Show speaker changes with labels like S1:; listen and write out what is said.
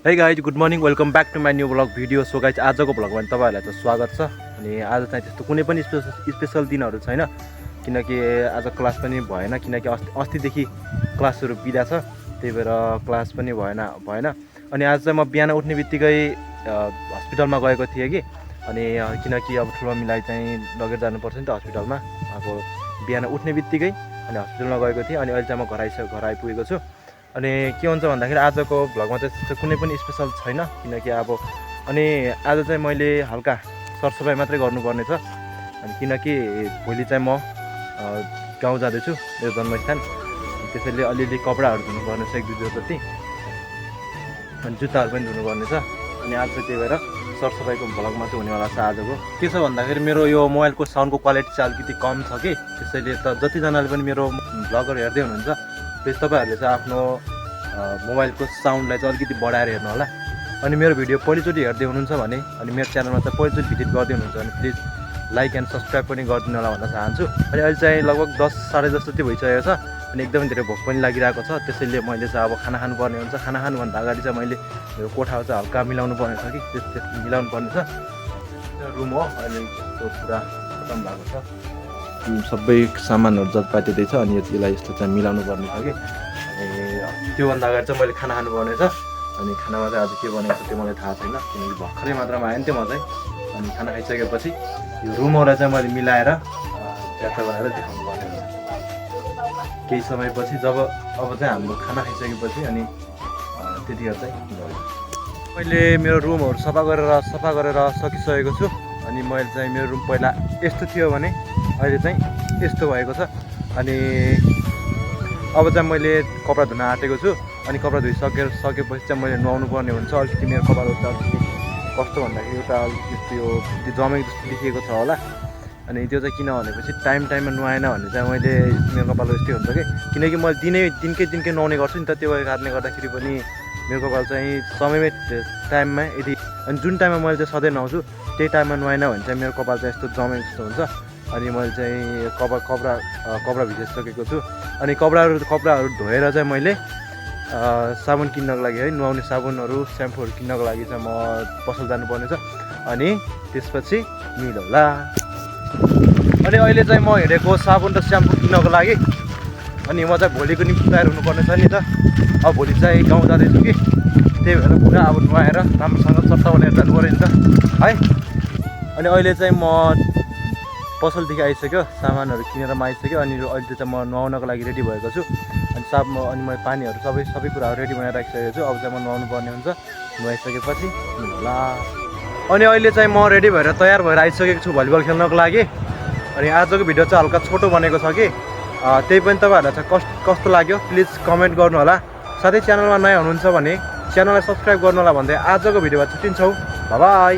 S1: Hey guys, good morning. Welcome back to my new vlog video. So guys, आजको भ्लगमा तपाईहरुलाई त स्वागत छ। अनि आज चाहिँ त्यस्तो कुनै पनि स्पेशल दिनहरु छैन किनकि आज क्लास पनि भएन किनकि अस्तिदेखि क्लासहरु बिदा छ। त्यही भएर क्लास पनि भएन। अनि आज चाहिँ म बिहान उठ्ने बित्तिकै हस्पिटलमा गएको थिए कि अनि किनकि अब ठुलो मिलाई चाहिँ लगेर जानुपर्छ नि त हस्पिटलमा। अब बिहान उठ्ने बित्तिकै अनि हस्पिटलमा गएको थिए अनि अहिले चाहिँ म घर आइपुगेको छु। अनि के हुन्छ भन्दाखेरि आजको भ्लगमा चाहिँ कुनै पनि स्पेशल छैन किनकि अब अनि आज चाहिँ मैले हल्का सरसफाइ मात्रै गर्नुपर्ने छ। अनि किनकि भोलि चाहिँ म गाउँ जाँदैछु मेरो जन्मस्थान, त्यसैले अलिअलि कपडाहरू धुनुपर्ने छ, 1-2 जोर जति, अनि जुत्ताहरू पनि धुनुपर्ने छ। अनि आज चाहिँ त्यही भएर सरसफाइको भ्लगमा चाहिँ हुनेवाला छ आजको। के छ भन्दाखेरि मेरो यो मोबाइलको साउन्डको क्वालिटी चाहिँ अलिकति कम छ कि, त्यसैले त जतिजनाले पनि मेरो भ्लगहरू हेर्दै हुनुहुन्छ प्लिज तपाईहरुले चाहिँ आफ्नो मोबाइलको साउन्डलाई चाहिँ अलिकति बढाएर हेर्नु होला। अनि मेरो भिडियो पहिलोचोटि हेर्दै हुनुहुन्छ भने अनि मेरो च्यानलमा चाहिँ पहिलोचोटि भिजिट गर्दै हुनुहुन्छ भने प्लिज लाइक एन्ड सब्स्क्राइब पनि गरिदिनु होला भन्न चाहन्छु। अनि अहिले चाहिँ लगभग 10-10:30 जति भइसकेको छ अनि एकदमै धेरै भोक पनि लागिरहेको छ। त्यसैले मैले चाहिँ अब खाना खानुपर्ने हुन्छ। खाना खानुभन्दा अगाडि चाहिँ मैले मेरो कोठाको चाहिँ हल्का मिलाउनु पर्ने छ कि त्यस मिलाउनु पर्ने छ। रुम हो अहिले त्यो पुरा खतम भएको छ, सबै सामानहरू जति त्यही छ। अनि यसलाई यस्तो चाहिँ मिलाउनु पर्ने छ कि अनि त्योभन्दा अगाडि चाहिँ मैले खाना खानुपर्ने छ। अनि खानामा चाहिँ आज के बनेको छ त्यो मलाई थाहा छैन किनकि भर्खरै मात्रामा आयो नि त्यो म चाहिँ। अनि खाना खाइसकेपछि यो रुमहरूलाई चाहिँ मैले मिलाएर च्याप्टा बनाएर देखाउनु पर्ने हुन्छ केही समयपछि। अब चाहिँ हाम्रो खाना खाइसकेपछि अनि त्यतिखेर चाहिँ मैले मेरो रुमहरू सफा गरेर सकिसकेको छु। अनि मैले चाहिँ मेरो रुम पहिला यस्तो थियो भने अहिले चाहिँ यस्तो भएको छ। अनि अब चाहिँ मैले कपडा धुन आँटेको छु। अनि कपडा सकेपछि चाहिँ मैले नुहाउनु पर्ने हुन्छ। अलिकति मेरो कपालहरू चाहिँ अलिकति कस्तो भन्दाखेरि एउटा अलिकति यो जमेको जस्तो देखिएको छ होला। अनि त्यो चाहिँ किन भनेपछि टाइममा नुहाएन भने चाहिँ मैले मेरो कपाल यस्तै हुन्छ कि, किनकि मैले दिनकै नुहाउने गर्छु नि त, त्यो कारणले गर्दाखेरि पनि मेरो कपाल चाहिँ समयमै टाइममा यदि अनि जुन टाइममा मैले चाहिँ सधैँ नुहाउँछु त्यही टाइममा नुहाएन भने चाहिँ मेरो कपाल चाहिँ यस्तो जमेको जस्तो हुन्छ। अनि मैले चाहिँ कपडा भिजाइसकेको छु। अनि कपडाहरू धोएर चाहिँ मैले साबुन किन्नको लागि है, नुहाउने साबुनहरू स्याम्पूहरू किन्नको लागि चाहिँ म पसल जानुपर्ने छ। अनि त्यसपछि मिलौला। अनि अहिले चाहिँ म हिँडेको साबुन र स्याम्पू किन्नको लागि। अनि म चाहिँ भोलिको निम्ति तयार हुनुपर्ने छ नि त। अब भोलि चाहिँ गाउँ जाँदैछु कि त्यही भएर पुरा अब नुहाएर राम्रोसँग चट्टा बनाएर जानु पऱ्यो नि त है। अनि अहिले चाहिँ म पसलदेखि आइसक्यो, सामानहरू किनेर आइसक्यो। अनि अहिले चाहिँ म नुहाउनको लागि रेडी भएको छु। अनि मैले पानीहरू सबै कुराहरू रेडी बनाएर राखिसकेको छु। अब चाहिँ म नुहाउनु पर्ने हुन्छ। नुहाइसकेपछि होला। अनि अहिले चाहिँ म रेडी भएर तयार भएर आइसकेको छु भलिबल खेल्नको लागि। अनि आजको भिडियो चाहिँ हल्का छोटो बनेको छ कि त्यही पनि तपाईहरुलाई चाहिँ कस्तो लाग्यो प्लिज कमेन्ट गर्नु होला। साथै च्यानलमा नयाँ हुनुहुन्छ भने च्यानललाई सब्स्क्राइब गर्नु होला भन्दै आजको भिडियोमा छुट्टिन्छौँ। Bye bye.